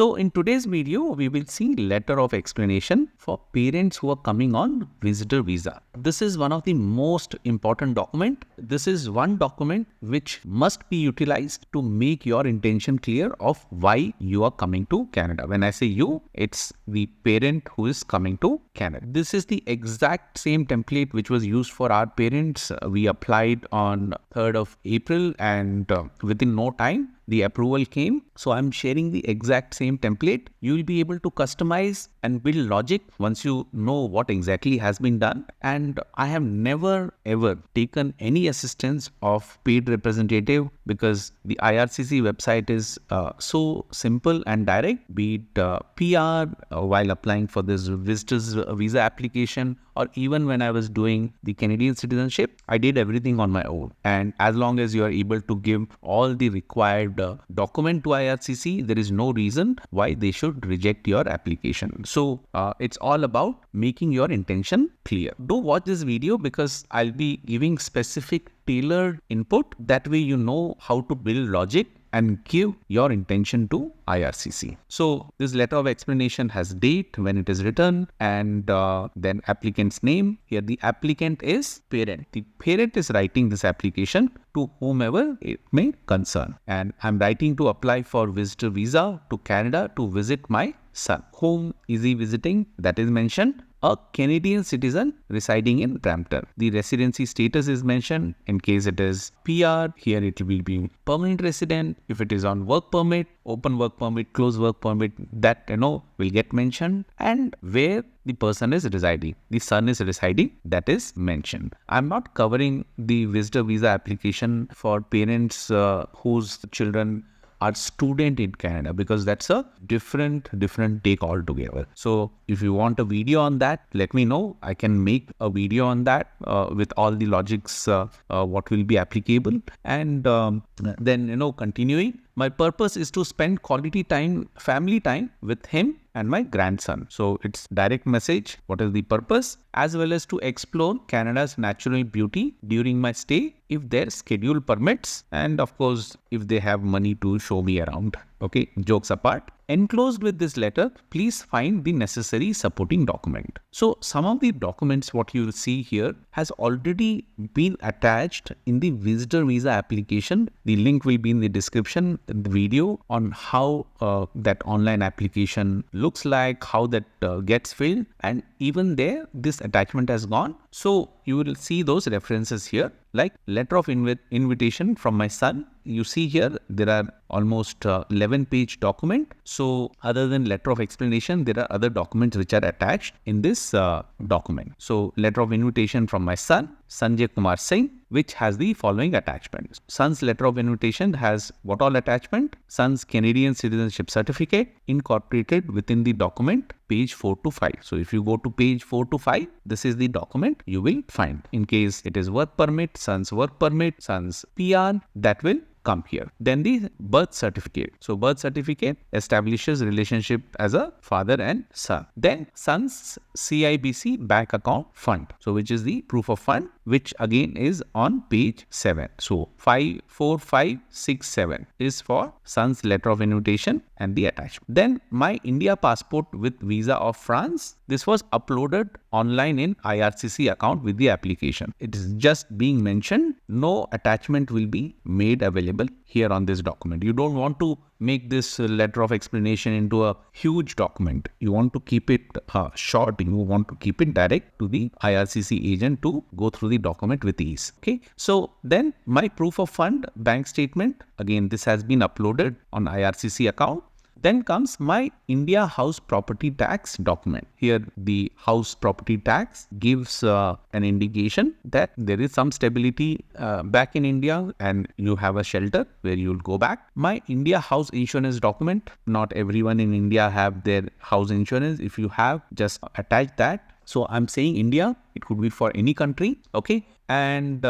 So in today's video, we will see letter of explanation for parents who are coming on visitor visa. This is one of the most important document. This is one document which must be utilized to make your intention clear of why you are coming to Canada. When I say you, it's the parent who is coming to Canada. This is the exact same template which was used for our parents. We applied on 3rd of April and within no time, the approval came. So I'm sharing the exact same template. You will be able to customize and build logic once you know what exactly has been done. And I have never ever taken any assistance of paid representative because the IRCC website is so simple and direct, be it PR while applying for this visitor's visa application, or even when I was doing the Canadian citizenship, I did everything on my own. And as long as you are able to give all the required document to IRCC, there is no reason why they should reject your application. So it's all about making your intention clear. Do watch this video because I'll be giving specific tailored input. That way you know how to build logic and give your intention to IRCC. So this letter of explanation has date when it is written and then applicant's name. Here the applicant is parent. The parent is writing this application to whomever it may concern. And I'm writing to apply for visitor visa to Canada to visit my son. Whom is he visiting? That is mentioned. A Canadian citizen residing in Brampton. The residency status is mentioned. In case it is PR, here it will be permanent resident. If it is on work permit, open work permit, close work permit, that will get mentioned. And where the person is residing, the son is residing, that is mentioned. I'm not covering the visitor visa application for parents whose children are student in Canada because that's a different take altogether. So if you want a video on that, let me know. I can make a video on that with all the logics, what will be applicable. And then, continuing, my purpose is to spend quality time, family time with him and my grandson. So it's direct message. What is the purpose? As well as to explore Canada's natural beauty during my stay if their schedule permits. And of course, if they have money to show me around. Okay, jokes apart. Enclosed with this letter, please find the necessary supporting document. So some of the documents what you will see here has already been attached in the visitor visa application. The link will be in the description, the video on how that online application looks like, how that gets filled, and even there this attachment has gone. So you will see those references here, like letter of invitation from my son. You see here there are almost 11-page document. So other than letter of explanation, there are other documents which are attached in this document. So letter of invitation from my son, Sanjay Kumar Singh, which has the following attachments. Son's letter of invitation has what all attachment? Son's Canadian citizenship certificate incorporated within the document, page 4 to 5. So if you go to page 4 to 5, this is the document you will find. In case it is work permit, son's work permit, son's PR, that will come here. Then the birth certificate. So birth certificate establishes relationship as a father and son. Then son's CIBC bank account fund. So which is the proof of fund, which again is on page 7. So 5, 4, 5, 6, 7 is for son's letter of invitation and the attachment. Then my India passport with visa of France. This was uploaded online in IRCC account with the application. It is just being mentioned. No attachment will be made available here on this document. You don't want to make this letter of explanation into a huge document. You want to keep it short. You want to keep it direct to the IRCC agent to go through the document with ease. Okay. So then my proof of fund bank statement. Again, this has been uploaded on IRCC account. Then comes my India house property tax document. Here the house property tax gives an indication that there is some stability back in India and you have a shelter where you will go back. My India house insurance document. Not everyone in India have their house insurance. If you have, just attach that. So I'm saying India, it could be for any country. Okay. And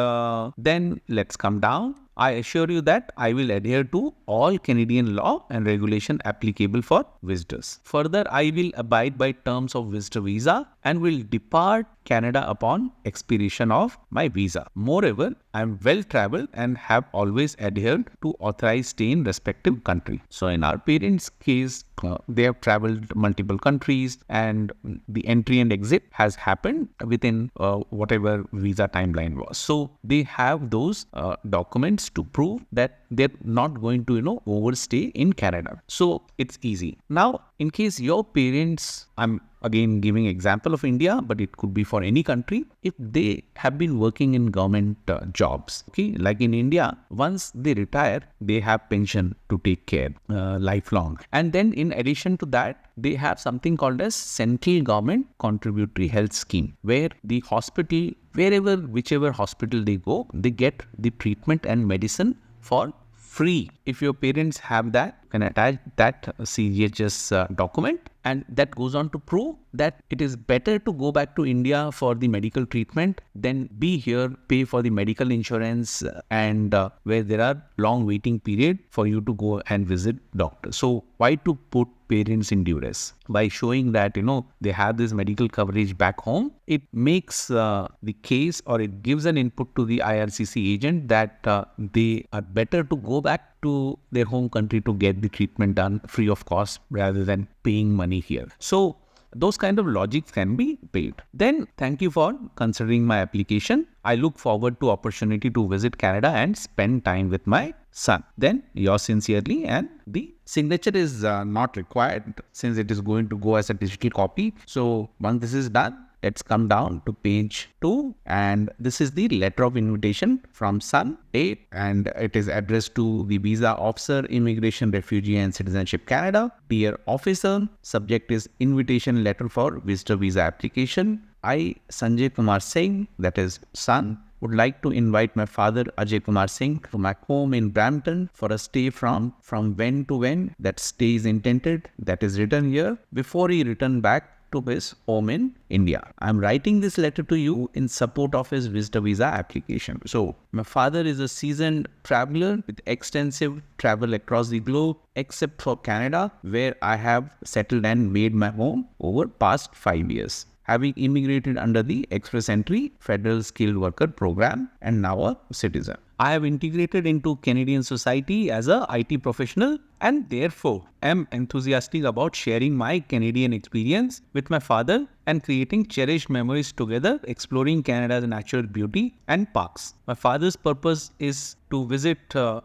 then let's come down. I assure you that I will adhere to all Canadian law and regulation applicable for visitors. Further, I will abide by terms of visitor visa and will depart Canada upon expiration of my visa. Moreover, I am well traveled and have always adhered to authorized stay in respective country. So in our parents' case, they have traveled multiple countries and the entry and exit has happened within whatever visa timeline was. So they have those documents to prove that they're not going to, overstay in Canada. So it's easy. Now, in case your parents, I'm again giving example of India, but it could be for any country, if they have been working in government jobs, okay, like in India, once they retire, they have pension to take care lifelong. And then in addition to that, they have something called as central government contributory health scheme, where the hospital, whichever hospital they go, they get the treatment and medicine for free. If your parents have that, you can attach that CGHS document, and that goes on to prove that it is better to go back to India for the medical treatment than be here, pay for the medical insurance, and where there are long waiting period for you to go and visit doctor. So why to put parents in duress? By showing that, they have this medical coverage back home, it makes the case, or it gives an input to the IRCC agent that they are better to go back to their home country to get the treatment done free of cost rather than paying money here. So those kind of logics can be paid. Then thank you for considering my application. I look forward to opportunity to visit Canada and spend time with my son. Then yours sincerely, and the signature is not required since it is going to go as a digital copy. So once this is done, let's come down to page 2, and this is the letter of invitation from son, date, and it is addressed to the visa officer, Immigration, Refugee and Citizenship Canada. Dear officer, subject is invitation letter for visitor visa application. I, Sanjay Kumar Singh, that is son, would like to invite my father Ajay Kumar Singh to my home in Brampton for a stay from when to when that stay is intended, that is written here, before he return back to his home in India. I'm writing this letter to you in support of his visitor visa application. So my father is a seasoned traveler with extensive travel across the globe, except for Canada, where I have settled and made my home over past 5 years, having immigrated under the Express Entry Federal Skilled Worker Program and now a citizen. I have integrated into Canadian society as a IT professional and therefore am enthusiastic about sharing my Canadian experience with my father and creating cherished memories together, exploring Canada's natural beauty and parks. My father's purpose is to visit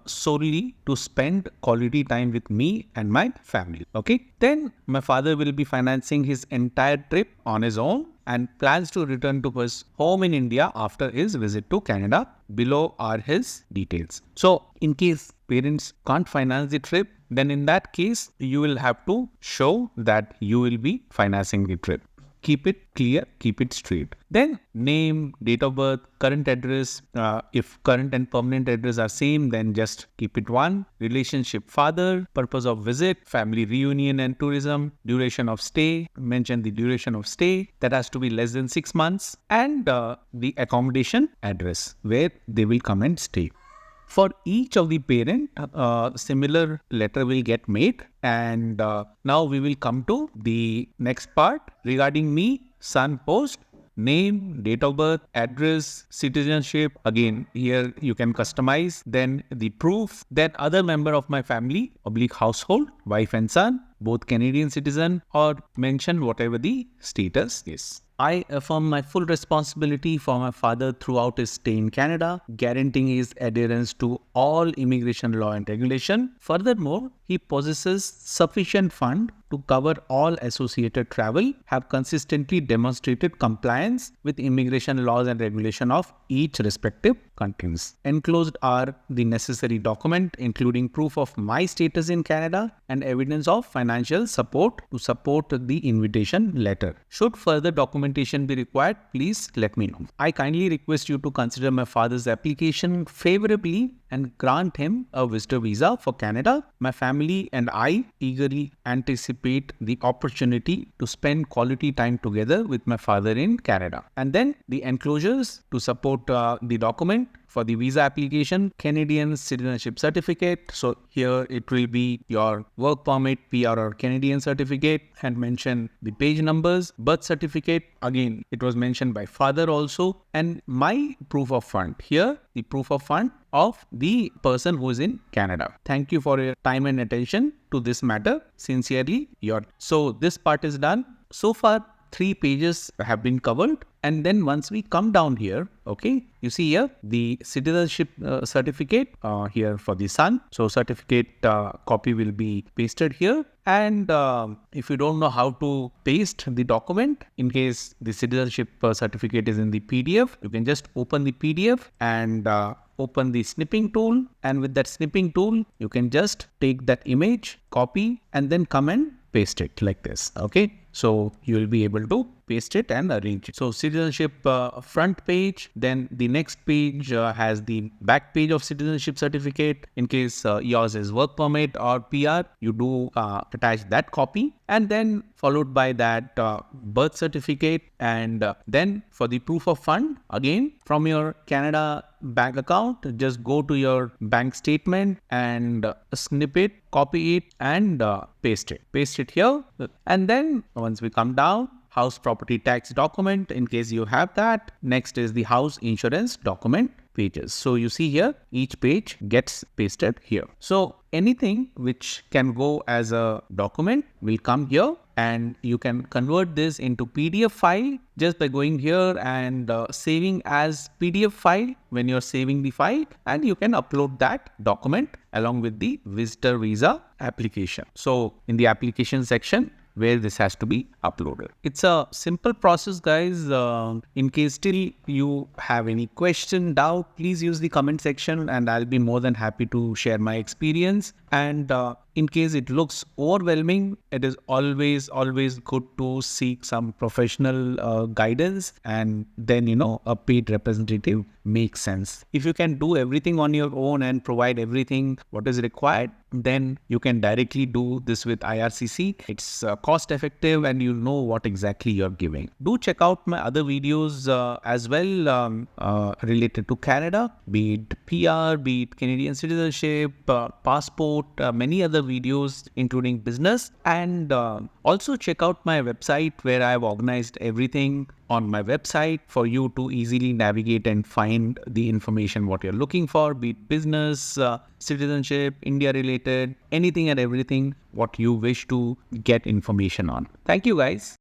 solely to spend quality time with me and my family. Okay, then my father will be financing his entire trip on his own and plans to return to his home in India after his visit to Canada. Below are his details. So in case parents can't finance the trip, then in that case, you will have to show that you will be financing the trip. Keep it clear, keep it straight. Then name, date of birth, current address. If current and permanent address are same, then just keep it one. Relationship father, purpose of visit, family reunion and tourism, duration of stay. Mention the duration of stay. That has to be less than 6 months. And the accommodation address where they will come and stay. For each of the parent, similar letter will get made. And now we will come to the next part. Regarding me, son post, name, date of birth, address, citizenship. Again, here you can customize. Then the proof. Then other member of my family, / household, wife and son, both Canadian citizen, or mention whatever the status is. I affirm my full responsibility for my father throughout his stay in Canada, guaranteeing his adherence to all immigration law and regulation. Furthermore, he possesses sufficient fund to cover all associated travel, have consistently demonstrated compliance with immigration laws and regulation of each respective countries. Enclosed are the necessary document, including proof of my status in Canada and evidence of financial support to support the invitation letter. Should further documentation be required, please let me know. I kindly request you to consider my father's application favorably and grant him a visitor visa for Canada. My family and I eagerly anticipate the opportunity to spend quality time together with my father in Canada. And then the enclosures to support the document, For the visa application, Canadian citizenship certificate. So here it will be your work permit, PR or Canadian certificate, and mention the page numbers. Birth certificate, again, it was mentioned by father also. And my proof of fund. Here, the proof of fund of the person who is in Canada. Thank you for your time and attention to this matter. Sincerely, So this part is done. So far, 3 pages have been covered. And then once we come down here, okay, you see here the citizenship certificate here for the son. So certificate copy will be pasted here. And if you don't know how to paste the document, in case the citizenship certificate is in the PDF, you can just open the PDF and open the snipping tool. And with that snipping tool, you can just take that image, copy, and then come and paste it like this. Okay. So you will be able to paste it and arrange it. So citizenship front page, then the next page has the back page of citizenship certificate. In case yours is work permit or PR, you do attach that copy, and then followed by that birth certificate, and then for the proof of fund, again from your Canada bank account, just go to your bank statement and snip it, copy it, and paste it here. And then once we come down, house property tax document, in case you have that. Next is the house insurance document pages. So you see here, each page gets pasted here. So anything which can go as a document will come here, and you can convert this into PDF file just by going here and saving as PDF file when you're saving the file, and you can upload that document along with the visitor visa application. So in the application section, where this has to be uploaded. It's a simple process, guys. In case still you have any question, doubt, please use the comment section and I'll be more than happy to share my experience. And in case it looks overwhelming, it is always good to seek some professional guidance, and then a paid representative makes sense. If you can do everything on your own and provide everything what is required, then you can directly do this with IRCC. It's cost effective and you know what exactly you're giving. Do check out my other videos as well related to Canada, be it PR, be it Canadian citizenship, passport, many other videos including business. And also check out my website where I've organized everything on my website for you to easily navigate and find the information what you're looking for, be it business, citizenship, India related, anything and everything what you wish to get information on. Thank you, guys.